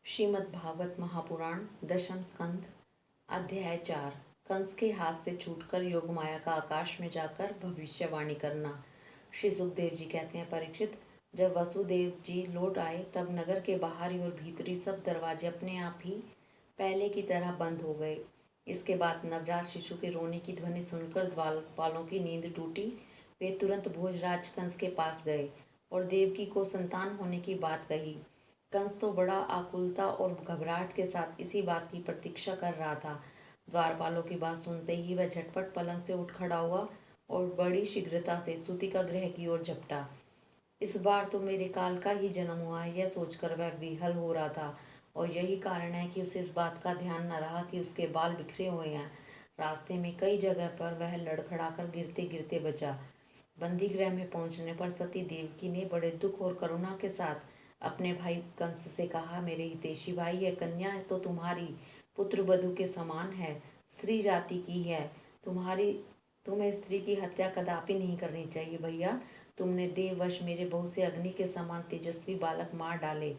श्रीमद् भागवत महापुराण दशम स्कंध अध्याय 4। कंस के हाथ से छूटकर योगमाया का आकाश में जाकर भविष्यवाणी करना। श्री सुखदेव जी कहते हैं, परीक्षित, जब वसुदेव जी लौट आए तब नगर के बाहरी और भीतरी सब दरवाजे अपने आप ही पहले की तरह बंद हो गए। इसके बाद नवजात शिशु के रोने की ध्वनि सुनकर द्वारपालों की नींद टूटी। वे तुरंत भोजराज कंस के पास गए और देवकी को संतान होने की बात कही। कंस तो बड़ा आकुलता और घबराहट के साथ इसी बात की प्रतीक्षा कर रहा था। द्वारपालों की बात सुनते ही वह झटपट पलंग से उठ खड़ा हुआ और बड़ी शीघ्रता से सूतिका गृह की ओर झपटा। इस बार तो मेरे काल का ही जन्म हुआ है, यह सोचकर वह विह्वल हो रहा था, और यही कारण है कि उसे इस बात का ध्यान न रहा कि उसके बाल बिखरे हुए हैं। रास्ते में कई जगह पर वह लड़खड़ाकर गिरते गिरते बचा। बंदी गृह में पहुंचने पर सती देवकी ने बड़े दुख और करुणा के साथ अपने भाई कंस से कहा, मेरे हितैषी भाई, यह कन्या तो तुम्हारी पुत्र वधु के समान है, स्त्री जाति की है। तुम्हें स्त्री की हत्या कदापि नहीं करनी चाहिए भैया। तुमने देववश मेरे बहुत से अग्नि के समान तेजस्वी बालक मार डाले।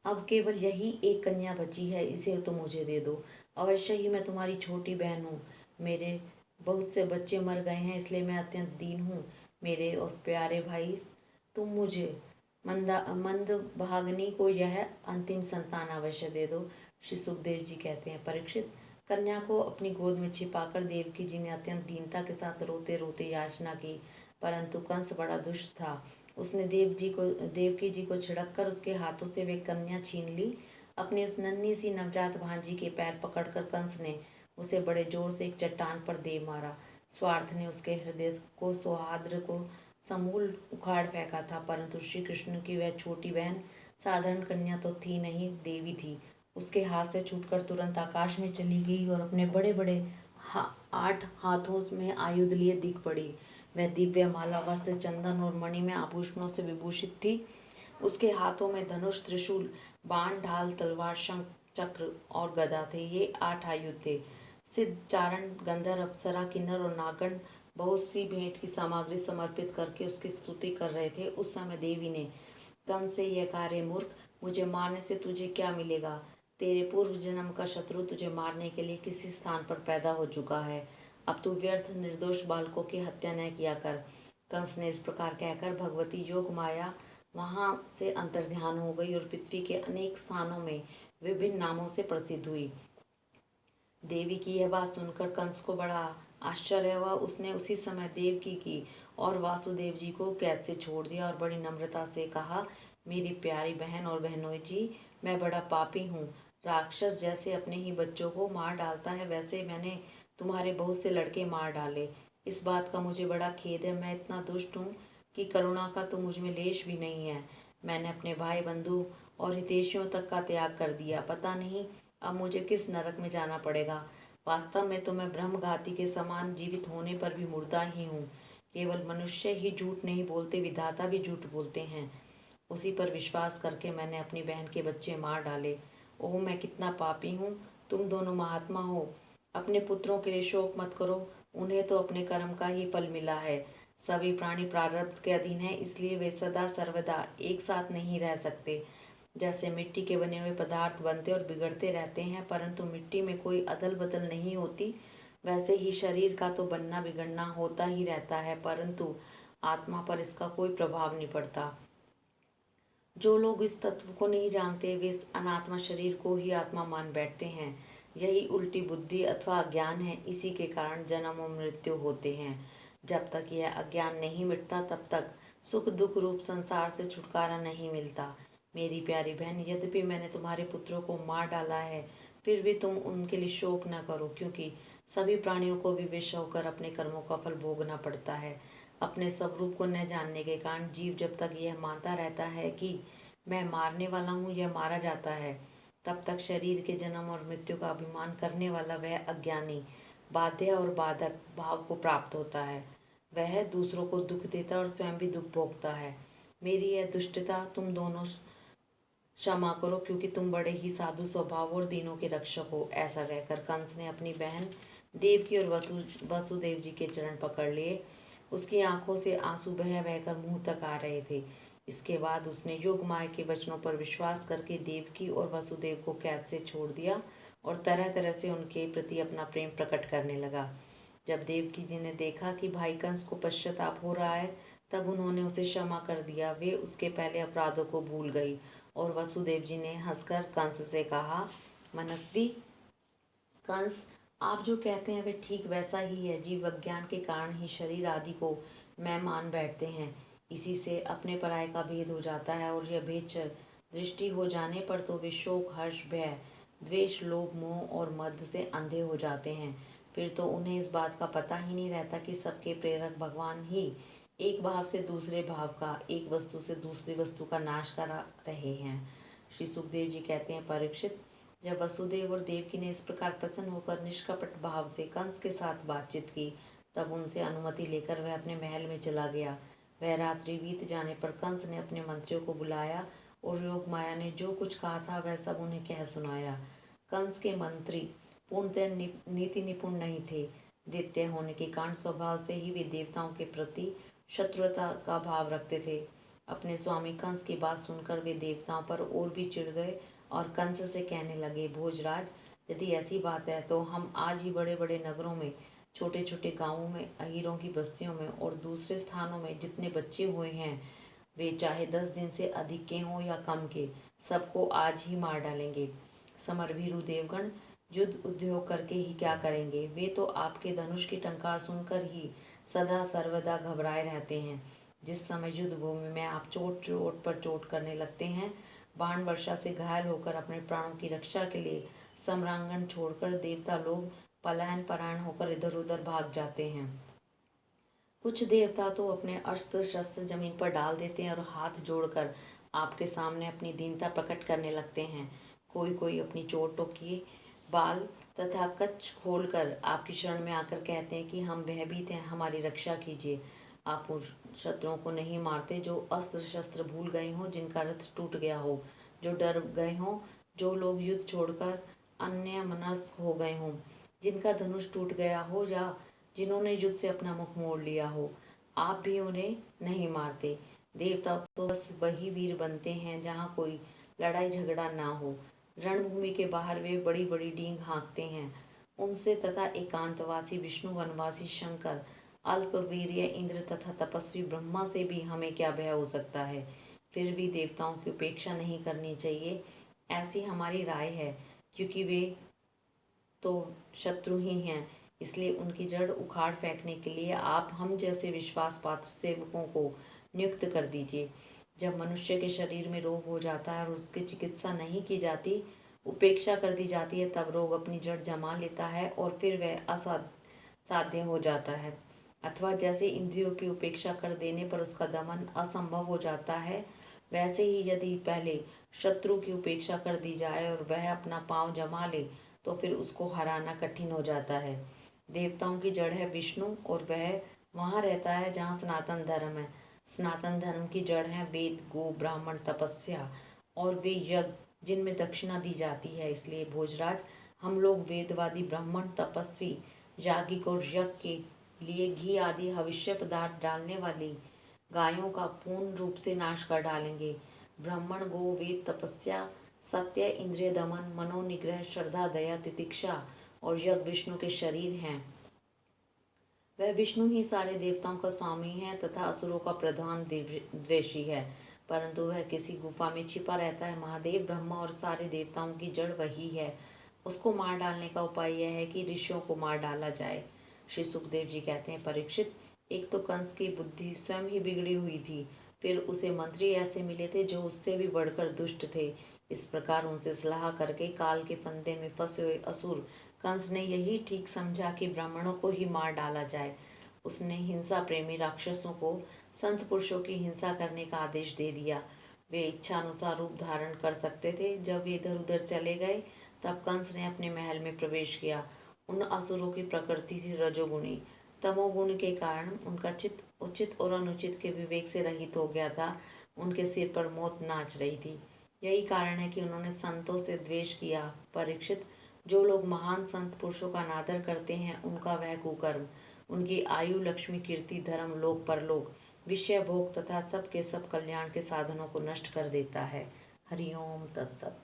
अब केवल यही एक कन्या बची है, इसे तो मुझे दे दो। अवश्य ही मैं तुम्हारी छोटी बहन हूँ। मेरे बहुत से बच्चे मर गए हैं, इसलिए मैं अत्यंत दीन हूँ। मेरे और प्यारे भाई, तुम मुझे मंद भागनी को यह अंतिम संतान अवश्य दे दो। श्री सुखदेव जी कहते हैं, परीक्षित, कन्या को अपनी गोद में छिपाकर देवकी जी ने अत्यंत दीनता के साथ रोते रोते याचना की, परंतु कंस बड़ा दुष्ट था। उसने देवकी जी को छिड़क कर उसके हाथों से वे कन्या छीन ली। अपनी उस नन्ही सी नवजात भांजी के पैर पकड़कर कंस ने उसे बड़े जोर से एक चट्टान पर दे मारा। स्वार्थ ने उसके हृदय को सौहार्द को समूल उखाड़ फेंका था, परंतु श्री कृष्ण की वह छोटी बहन साधारण कन्या तो थी नहीं, देवी थी। उसके हाथ से छूटकर तुरंत आकाश में चली गई और अपने बड़े बड़े 8 हाथों में आयुध लिए दिख पड़ी। वह दिव्य माला, वस्त्र, चंदन और मणि में आभूषणों से विभूषित थी। उसके हाथों में धनुष, त्रिशूल, बाण, ढाल, तलवार, शंख, चक्र और गदा थे। ये 8 आयुध थे। सिद्ध, चारण, गंधर्व, अप्सरा, किन्नर और नागण बहुत सी भेंट की सामग्री समर्पित करके उसकी स्तुति कर रहे थे। उस समय देवी ने कंस से यह कहा, रे मूर्ख, मुझे मारने से तुझे क्या मिलेगा? तेरे पूर्व जन्म का शत्रु तुझे मारने के लिए किसी स्थान पर पैदा हो चुका है। अब तू व्यर्थ निर्दोष बालकों की हत्या न किया कर। कंस ने इस प्रकार कहकर भगवती योग माया वहां से अंतर्ध्यान हो गई और पृथ्वी के अनेक स्थानों में विभिन्न नामों से प्रसिद्ध हुई। देवी की यह बात सुनकर कंस को बड़ा आश्चर्य हुआ। उसने उसी समय देवकी की और वासुदेव जी को कैद से छोड़ दिया और बड़ी नम्रता से कहा, मेरी प्यारी बहन और बहनोई जी, मैं बड़ा पापी हूँ। राक्षस जैसे अपने ही बच्चों को मार डालता है, वैसे मैंने तुम्हारे बहुत से लड़के मार डाले। इस बात का मुझे बड़ा खेद है। मैं इतना दुष्ट हूँ कि करुणा का तो मुझ में लेश भी नहीं है। मैंने अपने भाई, बंधु और हितैषियों तक का त्याग कर दिया। पता नहीं अब मुझे किस नरक में जाना पड़ेगा। वास्तव में तो मैं ब्रह्मघाती के समान जीवित होने पर भी मुर्दा ही हूँ। केवल मनुष्य ही झूठ नहीं बोलते, विधाता भी झूठ बोलते हैं। उसी पर विश्वास करके मैंने अपनी बहन के बच्चे मार डाले। ओह, मैं कितना पापी हूँ। तुम दोनों महात्मा हो, अपने पुत्रों के लिए शोक मत करो। उन्हें तो अपने कर्म का ही फल मिला है। सभी प्राणी प्रारब्ध के अधीन है, इसलिए वे सदा सर्वदा एक साथ नहीं रह सकते। जैसे मिट्टी के बने हुए पदार्थ बनते और बिगड़ते रहते हैं, परंतु मिट्टी में कोई अदल बदल नहीं होती, वैसे ही शरीर का तो बनना बिगड़ना होता ही रहता है, परंतु आत्मा पर इसका कोई प्रभाव नहीं पड़ता। जो लोग इस तत्व को नहीं जानते, वे इस अनात्मा शरीर को ही आत्मा मान बैठते हैं। यही उल्टी बुद्धि अथवा अज्ञान है। इसी के कारण जन्म और मृत्यु होते हैं। जब तक यह अज्ञान नहीं मिटता, तब तक सुख दुख रूप संसार से छुटकारा नहीं मिलता। मेरी प्यारी बहन, यद्यपि मैंने तुम्हारे पुत्रों को मार डाला है, फिर भी तुम उनके लिए शोक न करो, क्योंकि सभी प्राणियों को विवश होकर अपने कर्मों का फल भोगना पड़ता है। अपने स्वरूप को न जानने के कारण जीव जब तक यह मानता रहता है कि मैं मारने वाला हूँ, यह मारा जाता है, तब तक शरीर के जन्म और मृत्यु का अभिमान करने वाला वह अज्ञानी बाध्य और बाधक भाव को प्राप्त होता है। वह दूसरों को दुख देता और स्वयं भी दुख भोगता है। मेरी यह दुष्टता तुम दोनों क्षमा करो, क्योंकि तुम बड़े ही साधु स्वभाव और दीनों के रक्षक हो। ऐसा कहकर कंस ने अपनी बहन देवकी और वसुदेव जी के चरण पकड़ लिए। उसकी आंखों से आंसू बह बहकर मुंह तक आ रहे थे। इसके बाद उसने योगमाया के वचनों पर विश्वास करके देवकी और वसुदेव को कैद से छोड़ दिया और तरह तरह से उनके प्रति अपना प्रेम प्रकट करने लगा। जब देवकी जी ने देखा कि भाई कंस को पश्चाताप हो रहा है, तब उन्होंने उसे क्षमा कर दिया। वे उसके पहले अपराधों को भूल गई और वसुदेव जी ने हंसकर कंस से कहा, मनस्वी कंस, आप जो कहते हैं वे ठीक वैसा ही है। जीव विज्ञान के कारण ही शरीर आदि को मैं मान बैठते हैं। इसी से अपने पराये का भेद हो जाता है और यह भेद दृष्टि हो जाने पर तो वे शोक, हर्ष, भय, द्वेष, लोभ, मोह और मद से अंधे हो जाते हैं। फिर तो उन्हें इस बात का पता ही नहीं रहता कि सबके प्रेरक भगवान ही एक भाव से दूसरे भाव का, एक वस्तु से दूसरी वस्तु का नाश करा रहे हैं। श्री सुखदेव जी कहते हैं, परीक्षित, जब वसुदेव और देवकी ने इस प्रकार प्रसन्न होकर निष्कपट भाव से कंस के साथ बातचीत की, तब उनसे अनुमति लेकर वह अपने महल में चला गया। वह रात्रि बीत जाने पर कंस ने अपने मंत्रियों को बुलाया और योगमाया ने जो कुछ कहा था वह सब उन्हें कह सुनाया। कंस के मंत्री पूर्णतः नीति निपुण नहीं थे। दैत्य होने के कारण स्वभाव से ही वे देवताओं के प्रति शत्रुता का भाव रखते थे। अपने स्वामी कंस की बात सुनकर वे देवताओं पर और भी चिढ़ गए और कंस से कहने लगे, भोजराज, यदि ऐसी बात है तो हम आज ही बड़े बड़े नगरों में, छोटे छोटे गांवों में, अहीरों की बस्तियों में और दूसरे स्थानों में जितने बच्चे हुए हैं, वे चाहे 10 दिन से अधिक के हों या कम के, सबको आज ही मार डालेंगे। समरभीरु देवगण युद्ध उद्योग करके ही क्या करेंगे? वे तो आपके धनुष की टंकार सुनकर ही सदा सर्वदा घबराए रहते हैं। जिस समय युद्ध भूमि में आप चोट चोट पर चोट करने लगते हैं, बाण वर्षा से घायल होकर अपने प्राणों की रक्षा के लिए सम्रांगण छोड़कर देवता लोग पलायन परायण होकर इधर उधर भाग जाते हैं। कुछ देवता तो अपने अस्त्र शस्त्र जमीन पर डाल देते हैं और हाथ जोड़कर आपके सामने अपनी दीनता प्रकट करने लगते हैं। कोई कोई अपनी चोटों की बाल तथा कच्छ खोलकर आपकी शरण में आकर कहते हैं कि हम भयभीत हैं, हमारी रक्षा कीजिए। आप उन शत्रुओं को नहीं मारते जो अस्त्र शस्त्र भूल गए हों, जिनका रथ टूट गया हो, जो डर गए हों, जो लोग युद्ध छोड़कर अन्यमनस्क हो गए हों, जिनका धनुष टूट गया हो या जिन्होंने युद्ध से अपना मुख मोड़ लिया हो। आप भी उन्हें नहीं मारते। देवता तो बस वही वीर बनते हैं जहाँ कोई लड़ाई झगड़ा ना हो। रणभूमि के बाहर वे बड़ी बड़ी डींग हाँकते हैं। उनसे तथा एकांतवासी विष्णु, वनवासी शंकर, अल्पवीर्य इंद्र तथा तपस्वी ब्रह्मा से भी हमें क्या भय हो सकता है? फिर भी देवताओं की उपेक्षा नहीं करनी चाहिए, ऐसी हमारी राय है, क्योंकि वे तो शत्रु ही हैं। इसलिए उनकी जड़ उखाड़ फेंकने के लिए आप हम जैसे विश्वास पात्र सेवकों को नियुक्त कर दीजिए। जब मनुष्य के शरीर में रोग हो जाता है और उसकी चिकित्सा नहीं की जाती, उपेक्षा कर दी जाती है, तब रोग अपनी जड़ जमा लेता है और फिर वह साध्य हो जाता है। अथवा जैसे इंद्रियों की उपेक्षा कर देने पर उसका दमन असंभव हो जाता है, वैसे ही यदि पहले शत्रु की उपेक्षा कर दी जाए और वह अपना पांव जमा ले, तो फिर उसको हराना कठिन हो जाता है। देवताओं की जड़ है विष्णु और वह वहाँ रहता है जहाँ सनातन धर्म है। सनातन धर्म की जड़ है वेद, गो, ब्राह्मण, तपस्या और वे यज्ञ जिनमें दक्षिणा दी जाती है। इसलिए भोजराज, हम लोग वेदवादी, ब्राह्मण, तपस्वी, याज्ञिक और यज्ञ के लिए घी आदि हविष्य पदार्थ डालने वाली गायों का पूर्ण रूप से नाश कर डालेंगे। ब्राह्मण, गो, वेद, तपस्या, सत्य, इंद्रिय दमन, मनोनिग्रह, श्रद्धा, दया, तितिक्षा और यज्ञ विष्णु के शरीर हैं। वह विष्णु ही सारे देवताओं का स्वामी है तथा असुरों का प्रधान द्वेषी है, परंतु वह किसी गुफा में छिपा रहता है। महादेव, ब्रह्मा और सारे देवताओं की जड़ वही है। उसको मार डालने का उपाय यह है कि ऋषियों को मार डाला जाए। श्री सुखदेव जी कहते हैं, परीक्षित, एक तो कंस की बुद्धि स्वयं ही बिगड़ी हुई थी, फिर उसे मंत्री ऐसे मिले थे जो उससे भी बढ़कर दुष्ट थे। इस प्रकार उनसे सलाह करके काल के फंदे में फंसे हुए असुर कंस ने यही ठीक समझा कि ब्राह्मणों को ही मार डाला जाए। उसने हिंसा प्रेमी राक्षसों को संत पुरुषों की हिंसा करने का आदेश दे दिया। वे इच्छानुसार रूप धारण कर सकते थे। जब वे इधर उधर चले गए, तब कंस ने अपने महल में प्रवेश किया। उन असुरों की प्रकृति थी रजोगुणी। तमोगुण के कारण उनका चित्त उचित और अनुचित के विवेक से रहित हो गया था। उनके सिर पर मौत नाच रही थी। यही कारण है कि उन्होंने संतों से द्वेष किया। परीक्षित, जो लोग महान संत पुरुषों का अनादर करते हैं, उनका वह कुकर्म, उनकी आयु, लक्ष्मी, कीर्ति, धर्म, लोक परलोक, विषय भोग तथा सब के सब कल्याण के साधनों को नष्ट कर देता है। हरिओम तत्सत।